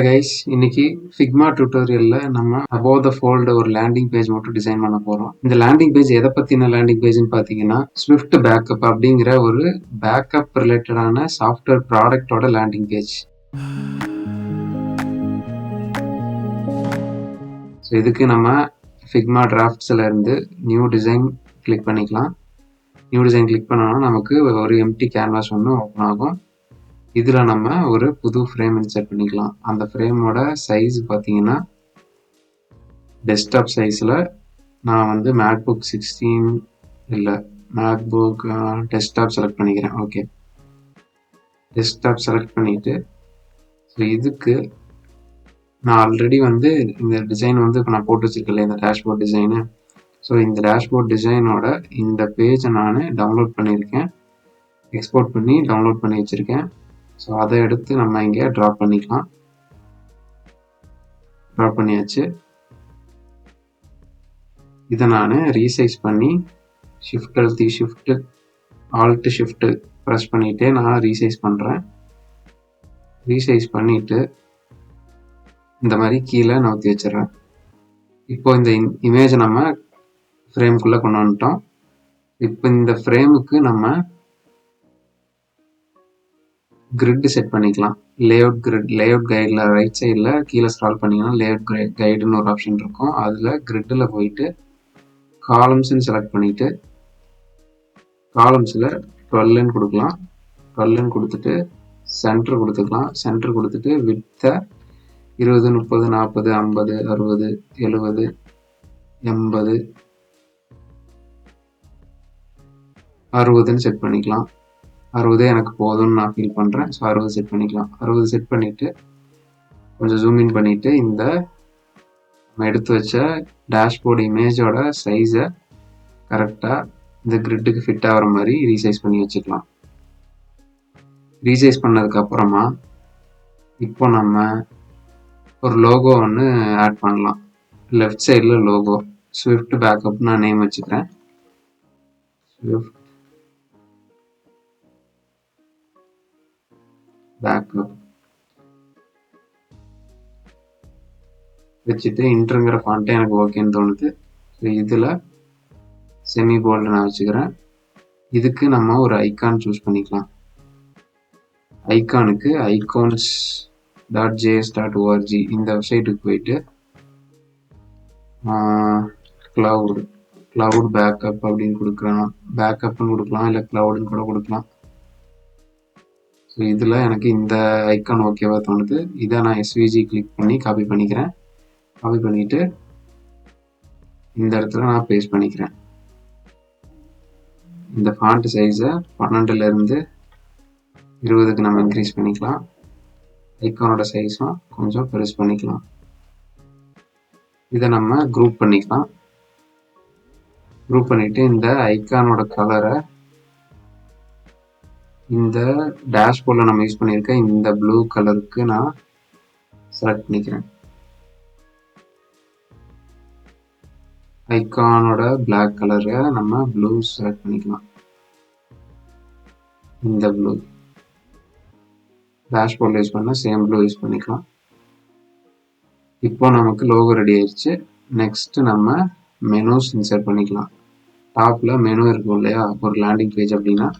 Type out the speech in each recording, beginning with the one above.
Hi guys, இன்னைக்கு Figma டியூட்டோரியல்ல நம்ம above த fold ஒரு லேண்டிங் பேஜ் மட்டும் டிசைன் பண்ண போறோம். இந்த லேண்டிங் பேஜ் எதை பத்தின லேண்டிங் பேஜ்னு பாத்தீங்கன்னா, ஸ்விஃப்ட் பேக்கப் அப்படிங்கிற ஒரு பேக்கப் ரிலேட்டடான சாஃப்ட்வேர் ப்ராடக்டோட லேண்டிங் பேஜ். ஸோ இதுக்கு நம்ம ஃபிக்மா டிராஃப்ட்ஸ்ல இருந்து நியூ டிசைன் கிளிக் பண்ணிக்கலாம். நியூ டிசைன் கிளிக் பண்ணோம்னா நமக்கு ஒரு எம்டி கேன்வாஸ் ஒன்று ஓப்பன் ஆகும். இதில் நம்ம ஒரு புது ஃப்ரேம் இன்சர்ட் பண்ணிக்கலாம். அந்த ஃப்ரேமோட சைஸ் பார்த்தீங்கன்னா டெஸ்க்டாப் சைஸில் நான் வந்து மேக்புக் 16 இல்லை மேக்புக் டெஸ்க்டாப் செலக்ட் பண்ணிக்கிறேன். ஓகே, டெஸ்க்டாப் செலக்ட் பண்ணிவிட்டு ஸோ இதுக்கு நான் ஆல்ரெடி வந்து இந்த டிசைன் வந்து இப்போ நான் போட்டு வச்சுருக்கேன் இந்த டேஷ்போர்ட் டிசைனு. ஸோ இந்த டேஷ்போர்ட் டிசைனோட இந்த பேஜை நான் டவுன்லோட் பண்ணியிருக்கேன், எக்ஸ்போர்ட் பண்ணி டவுன்லோட் பண்ணி வச்சுருக்கேன். ஸோ அதை எடுத்து நம்ம இங்கே ட்ராப் பண்ணிக்கலாம். ட்ராப் பண்ணியாச்சு. இதை நான் ரீசைஸ் பண்ணி ஷிஃப்ட் அழுத்தி ஆல்ட் ஷிஃப்ட் ப்ரெஸ் பண்ணிவிட்டு நான் ரீசைஸ் பண்ணுறேன். ரீசைஸ் பண்ணிவிட்டு இந்த மாதிரி கீழே நவுத்தி வச்சிடறேன். இப்போ இந்த இமேஜை நம்ம ஃப்ரேம்குள்ளே கொண்டு வந்துட்டோம். இப்போ இந்த ஃப்ரேமுக்கு நம்ம கிரிட் செட் பண்ணிக்கலாம். லேஅவுட் கைடில் ரைட் சைடில் கீழே ஸ்க்ரால் பண்ணிங்கன்னா லேஅவுட் கைடுன்னு ஒரு ஆப்ஷன் இருக்கும். அதில் கிரிட்டில் போயிட்டு காலம்ஸ்ன்னு செலக்ட் பண்ணிவிட்டு காலம்ஸில் 12ன்னு கொடுக்கலாம். 12ன்னு கொடுத்துட்டு சென்டர் கொடுத்துக்கலாம். சென்டர் கொடுத்துட்டு வித்தை 20, 30, 40, 50, 60, 70, 80, 60ன்னு செட் பண்ணிக்கலாம். 60 எனக்கு போதும்னு நான் ஃபீல் பண்ணுறேன். ஸோ 60 செட் பண்ணிக்கலாம். 60 செட் பண்ணிவிட்டு கொஞ்சம் ஜூம் இன் பண்ணிவிட்டு இந்த நம்ம எடுத்து வச்ச டேஷ்போர்டு இமேஜோட சைஸை கரெக்டாக இந்த கிரிட்டுக்கு ஃபிட் ஆகிற மாதிரி ரீசைஸ் பண்ணி வச்சுக்கலாம். ரீசைஸ் பண்ணதுக்கப்புறமா இப்போ நம்ம ஒரு லோகோ ஒன்று ஆட் பண்ணலாம். லெஃப்ட் சைடில் லோகோ ஸ்விஃப்ட் பேக்கப் நான் நேம் வச்சுக்கிறேன். ஸ்விஃப்ட் பேக்கப் வச்சுட்டு இன்டர்ங்கிற ஃபாண்ட்டே எனக்கு ஓகேன்னு தோணுது. ஸோ இதில் செமி போல்டு நான் வச்சுக்கிறேன். இதுக்கு நம்ம ஒரு ஐக்கான் சூஸ் பண்ணிக்கலாம். ஐக்கானுக்கு icons.js.org இந்த வெப்சைட்டுக்கு போயிட்டு கிளவுட் பேக்கப் அப்படின்னு கொடுக்கலாம். பேக்கப்னு கொடுக்கலாம், இல்லை கிளவுடுன்னு கூட கொடுக்கலாம். ஸோ இதில் எனக்கு இந்த ஐக்கான் ஓகேவா தோணுது. இதை நான் எஸ்விஜி கிளிக் பண்ணி காப்பி பண்ணிக்கிறேன். காப்பி பண்ணிவிட்டு இந்த இடத்துல நான் பேஸ்ட் பண்ணிக்கிறேன். இந்த ஃபாண்ட் சைஸை 12லேருந்து 20க்கு நம்ம இன்க்ரீஸ் பண்ணிக்கலாம். ஐக்கானோட சைஸும் கொஞ்சம் பெருசு பண்ணிக்கலாம். இதை நம்ம குரூப் பண்ணிக்கலாம். குரூப் பண்ணிவிட்டு இந்த ஐக்கானோட கலரை இந்த டேஷ்போர்டில் நம்ம யூஸ் பண்ணியிருக்க இந்த ப்ளூ கலருக்கு நான் செலக்ட் பண்ணிக்கிறேன். ஐக்கானோட பிளாக் கலரை நம்ம ப்ளூ செலக்ட் பண்ணிக்கலாம். இந்த ப்ளூ டேஷ்போர்டில் யூஸ் பண்ண சேம் ப்ளூ யூஸ் பண்ணிக்கலாம். இப்போ நமக்கு லோகோ ரெடி ஆயிடுச்சு. நெக்ஸ்ட் நம்ம மெனூஸ் இன்சர்ட் பண்ணிக்கலாம். டாப்பில் மெனு இருக்கும் இல்லையா, ஒரு லேண்டிங் பேஜ் அப்படின்னா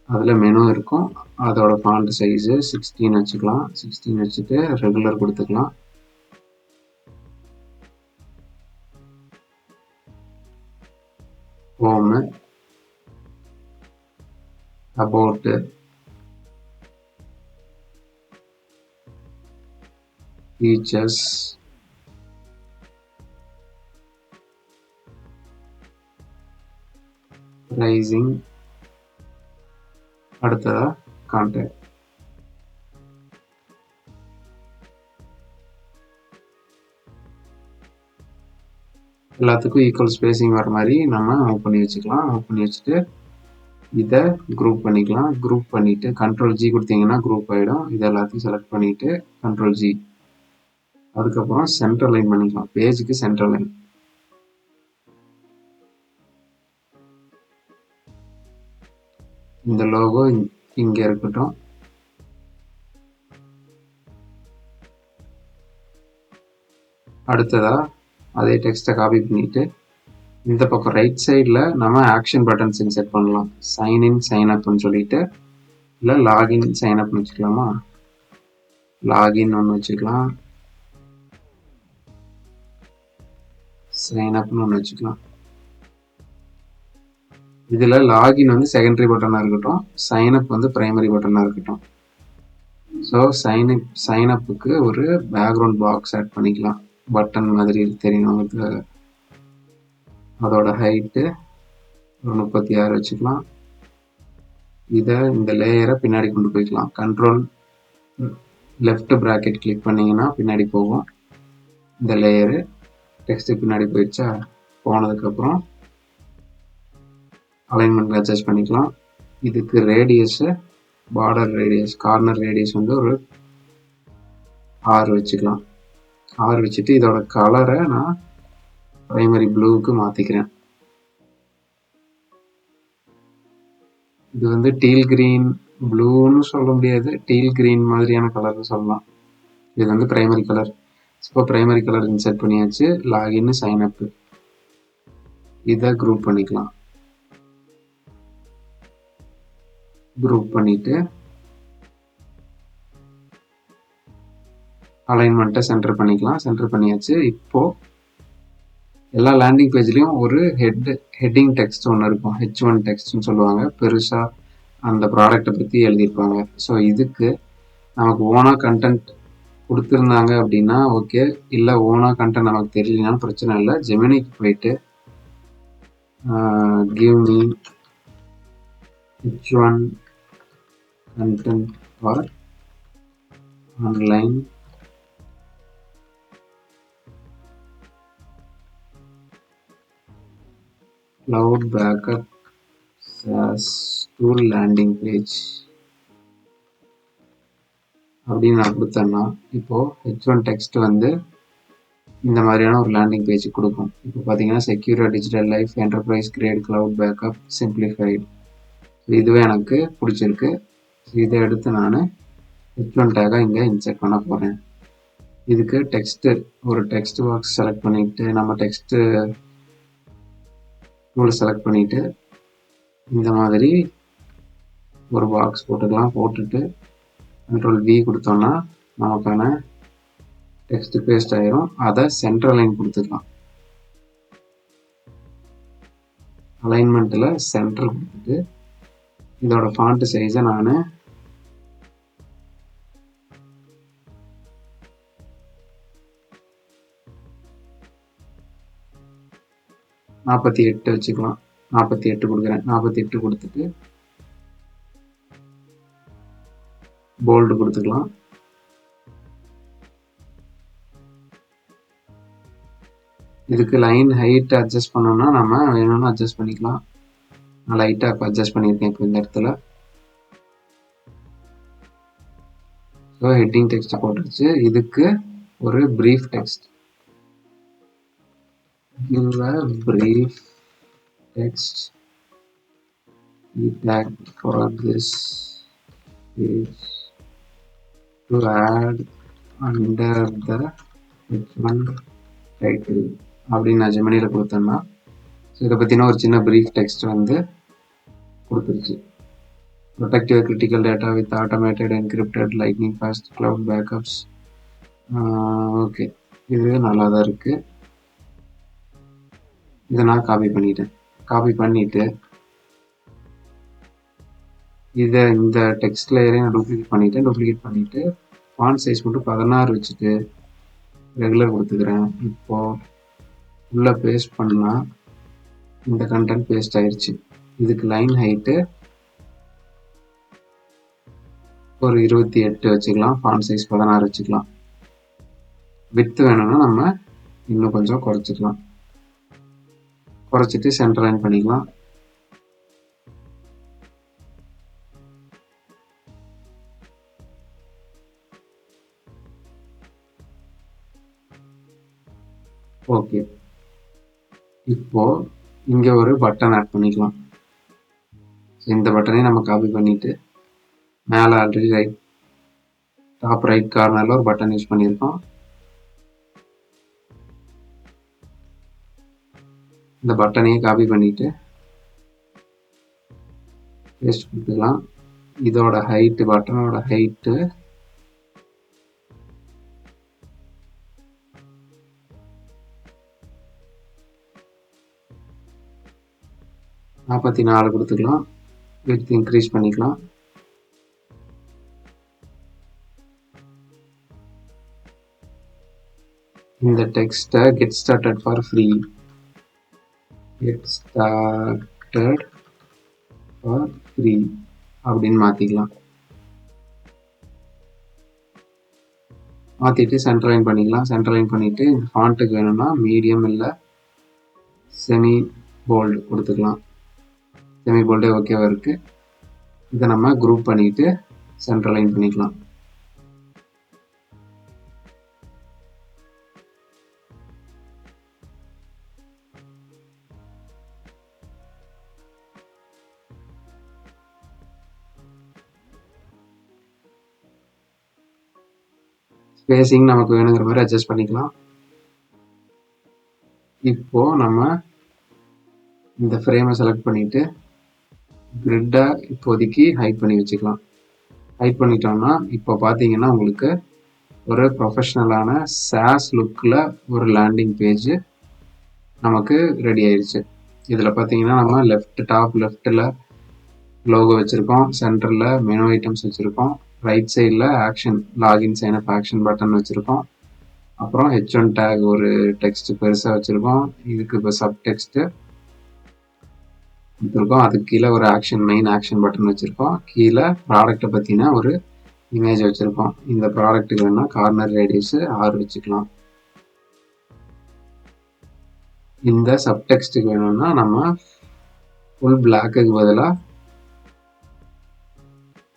அதில் மெனு இருக்கும். அதோட ஃபாண்ட் சைஸு 16 வச்சுக்கலாம். 16 வச்சுட்டு ரெகுலர் கொடுத்துக்கலாம். ஹோமு, அபவுட்டு, ஃபீச்சர்ஸ், ப்ரைசிங், அடுத்ததா கான்டாக்ட். எல்லாத்துக்கும் ஈக்குவல் ஸ்பேசிங் வர மாதிரி நம்ம மூவ் பண்ணி வச்சுக்கலாம். மூவ் பண்ணி வச்சுட்டு இதை குரூப் பண்ணிக்கலாம். குரூப் பண்ணிவிட்டு கண்ட்ரோல் ஜி கொடுத்தீங்கன்னா குரூப் ஆகிடும். இது எல்லாத்தையும் செலக்ட் பண்ணிவிட்டு கண்ட்ரோல் ஜி, அதுக்கப்புறம் சென்டர் லைன் பண்ணிக்கலாம். பேஜுக்கு சென்டர் லைன். இந்த லோகோ இங்கே இருக்கட்டும். அடுத்ததாக அதே டெக்ஸ்ட்டை காப்பி பண்ணிவிட்டு இந்த பக்கம் ரைட் சைடில் நம்ம ஆக்ஷன் பட்டன்ஸ் இன்செர்ட் பண்ணலாம். சைன்இன் சைன் அப்னு சொல்லிட்டு, இல்லை லாகின் சைன் அப்னு வச்சுக்கலாமா? லாகின் ஒன்று வச்சுக்கலாம், சைன் அப்னு ஒன்று வச்சுக்கலாம். இதில் லாகின் வந்து செகண்டரி பட்டனாக இருக்கட்டும், சைன் அப் வந்து பிரைமரி பட்டனாக இருக்கட்டும். ஸோ சைன் அப்புக்கு ஒரு பேக்ரவுண்ட் பாக்ஸ் ஆட் பண்ணிக்கலாம், பட்டன் மாதிரி தெரியணுங்கிறதுக்காக. அதோட ஹைட்டு ஒரு 36 வச்சுக்கலாம். இதை இந்த லேயரை பின்னாடி கொண்டு போய்க்கலாம். கண்ட்ரோல் லெஃப்ட் ப்ராக்கெட் கிளிக் பண்ணிங்கன்னா பின்னாடி போகும். இந்த லேயரு டெக்ஸ்ட்டு பின்னாடி போயிடுச்சா? போனதுக்கப்புறம் அலைன்மெண்ட் அட்ஜஸ்ட் பண்ணிக்கலாம். இதுக்கு radius, border radius, corner radius வந்து ஒரு 6 வச்சுக்கலாம். 6 வச்சுட்டு இதோட கலரை நான் பிரைமரி ப்ளூவுக்கு மாற்றிக்கிறேன். இது வந்து டீல் கிரீன் ப்ளூன்னு சொல்ல முடியாது, டீல் கிரீன் மாதிரியான கலர்னு சொல்லலாம். இது வந்து பிரைமரி கலர். இப்போ பிரைமரி கலர் இன்செர்ட் பண்ணியாச்சு. லாகின் சைன் அப் இதை குரூப் பண்ணிக்கலாம். குரூப் பண்ணிட்டு அலைன்மெண்ட்டை சென்டர் பண்ணிக்கலாம். சென்டர் பண்ணியாச்சு. இப்போ எல்லா லேண்டிங் பேஜ்லேயும் ஒரு ஹெட்டிங் டெக்ஸ்ட் ஒன்று இருக்கும், H1 டெக்ஸ்ட்னு சொல்லுவாங்க. பெருசாக அந்த ப்ராடக்டை பற்றி எழுதியிருப்பாங்க. ஸோ இதுக்கு நமக்கு ஓனாக கண்டென்ட் கொடுத்துருந்தாங்க அப்படின்னா ஓகே, இல்லை ஓனாக கண்டென்ட் நமக்கு தெரியலனாலும் பிரச்சனை இல்லை. ஜெமினிக்கு போயிட்டு give me H1 content for online cloud backup SaaS tool landing page அப்படின்னு நான் கொடுத்தேன்னா இப்போ H1 டெக்ஸ்ட் வந்து இந்த மாதிரியான ஒரு லேண்டிங் பேஜ் கொடுக்கும். இப்போ பார்த்தீங்கன்னா secure digital life enterprise grade cloud backup simplified, இதுவே எனக்கு பிடிச்சிருக்கு. இதை எடுத்து நான் H1 டேக்காக இங்கே இன்செர்ட் பண்ண போகிறேன். இதுக்கு டெக்ஸ்ட்டு ஒரு டெக்ஸ்ட் பாக்ஸ் செலக்ட் பண்ணிவிட்டு நம்ம டெக்ஸ்ட்டு டூலை செலக்ட் பண்ணிவிட்டு இந்த மாதிரி ஒரு பாக்ஸ் போட்டுக்கலாம். போட்டுட்டு கண்ட்ரோல் V கொடுத்தோன்னா நமக்கான டெக்ஸ்ட் பேஸ்ட் ஆயிரும். அதை சென்டர் லைன் கொடுத்துக்கலாம். அலைன்மெண்ட்டில் சென்டர் கொடுத்துட்டு இதோட ஃபாண்ட் சைஸை நான் 48 வச்சுக்கலாம். 48 கொடுக்குறேன். 48 கொடுத்துட்டு போல்டு கொடுத்துக்கலாம். இதுக்கு லைன் ஹைட் அட்ஜஸ்ட் பண்ணோம்னா நம்ம வேணும்னு அட்ஜஸ்ட் பண்ணிக்கலாம். நான் லைட்டாக இப்போ அட்ஜஸ்ட் பண்ணியிருக்கேன் இப்போ இந்த இடத்துல. ஸோ ஹெட்டிங் டெக்ஸ்ட் போட்டுருச்சு. இதுக்கு ஒரு brief text, give a brief text tag for this page to add under the H1 title அப்படின்னு நான் ஜெமினியில் கொடுத்தேன்னா ஸோ இதை பற்றின ஒரு சின்ன ப்ரீஃப் டெக்ஸ்ட் வந்து கொடுத்துருச்சு. Protect your critical data with automated encrypted lightning fast cloud backups. Okay, இது நல்லா தான் இருக்குது. இதை நான் காப்பி பண்ணிட்டேன். காப்பி பண்ணிவிட்டு இதை இந்த டெக்ஸ்ட் லேயரையும் நான் டூப்ளிகேட் பண்ணிவிட்டு ஃபாண்ட் சைஸ் மட்டும் 16 வச்சுட்டு ரெகுலர் கொடுத்துக்கிறேன். இப்போது உள்ளே பேஸ்ட் பண்ணால் இந்த கண்டென்ட் பேஸ்ட் ஆயிடுச்சு. இதுக்கு லைன் ஹைட்டு ஒரு 28 வச்சுக்கலாம். ஃபாண்ட் சைஸ் 16 வச்சுக்கலாம். வித்து வேணும்னா நம்ம இன்னும் கொஞ்சம் குறைச்சிக்கலாம். குறைச்சிட்டு சென்டர் லைன் பண்ணிக்கலாம். ஓகே, இப்போ இங்கே ஒரு பட்டன் ஆட் பண்ணிக்கலாம். இந்த பட்டனையும் நம்ம காப்பி பண்ணிட்டு மேலே ஆல்ரெடி டாப் ரைட் கார்னரில் ஒரு பட்டன் யூஸ் பண்ணியிருக்கோம். இந்த பட்டனையே காப்பி பண்ணிட்டு பேஸ்ட் கொடுத்துக்கலாம். இதோட ஹைட்டு, பட்டனோட ஹைட்டு 44 கொடுத்துக்கலாம். விட்த் இன்க்ரீஸ் பண்ணிக்கலாம். இந்த டெக்ஸ்ட்டை get started for free, get started for free அப்படின்னு மாற்றிக்கலாம். மாற்றிட்டு சென்டர்லைன் பண்ணிக்கலாம். சென்டர்லைன் பண்ணிவிட்டு இந்த ஃபாண்ட்டுக்கு வேணும்னா மீடியம் இல்லை செமி போல்டு கொடுத்துக்கலாம். செமி போல்டே ஓகேவா இருக்குது. இதை நம்ம குரூப் பண்ணிவிட்டு சென்டர்லைன் பண்ணிக்கலாம். ஸ்பேசிங் நமக்கு வேணுங்கிற மாதிரி அட்ஜஸ்ட் பண்ணிக்கலாம். இப்போ நம்ம இந்த ஃப்ரேமை செலக்ட் பண்ணிட்டு கிரிட்டை இப்போதைக்கு ஹைட் பண்ணி வச்சுக்கலாம். ஹைட் பண்ணிட்டோம்னா இப்போ பார்த்தீங்கன்னா உங்களுக்கு ஒரு ப்ரொஃபஷ்னலான சாஸ் லுக்கில் ஒரு லேண்டிங் பேஜ் நமக்கு ரெடி ஆயிடுச்சு. இதில் பார்த்தீங்கன்னா நம்ம டாப் லெஃப்ட்டில் லோகோ வச்சுருக்கோம், சென்டரில் மெனு ஐட்டம்ஸ் வச்சுருக்கோம், ரைட் சைடில் action login sign up action button வச்சுருக்கோம். அப்புறம் H1 டேக் ஒரு டெக்ஸ்ட் பெருசாக வச்சுருக்கோம். இதுக்கு இப்போ சப் டெக்ஸ்ட்டு கொடுத்துருக்கோம். அதுக்கு கீழே ஒரு மெயின் ஆக்ஷன் பட்டன் வச்சுருக்கோம். கீழே ப்ராடக்ட்டை பற்றின ஒரு இமேஜ் வச்சுருக்கோம். இந்த ப்ராடக்ட்டுக்கு வேணும்னா கார்னர் ரேடியஸு 6 வச்சுக்கலாம். இந்த சப் டெக்ஸ்ட்டுக்கு வேணும்னா நம்ம ஃபுல் பிளாக்குக்கு பதிலாக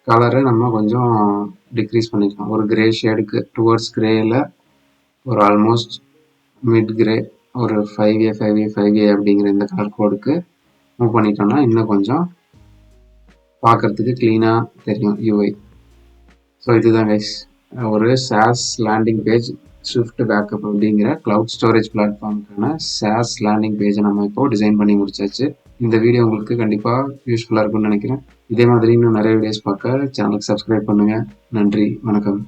கலரை நம்ம கொஞ்சம் டிக்ரீஸ் பண்ணிக்கலாம். ஒரு கிரே ஷேடுக்கு டுவர்ட்ஸ் கிரேயில் ஒரு ஆல்மோஸ்ட் மிட் கிரே ஒரு 5A அப்படிங்கிற இந்த கலர் கோடுக்கு மூவ் பண்ணிட்டோம்னா இன்னும் கொஞ்சம் பார்க்குறதுக்கு க்ளீனாக தெரியும் யூஐ. ஸோ இதுதான் கைஸ் ஒரு sauce landing page Swift backup அப்படிங்கிற கிளவுட் ஸ்டோரேஜ் பிளாட்ஃபார்முக்கான சாஸ் லேண்டிங் பேஜை நம்ம இப்போ டிசைன் பண்ணி முடிச்சாச்சு. இந்த வீடியோ உங்களுக்கு கண்டிப்பாக யூஸ்ஃபுல்லாக இருக்கும்னு நினைக்கிறேன். இதே மாதிரி இன்னும் நிறைய வீடியோஸ் பார்க்க சேனலுக்கு சப்ஸ்கிரைப் பண்ணுங்கள். நன்றி, வணக்கம்.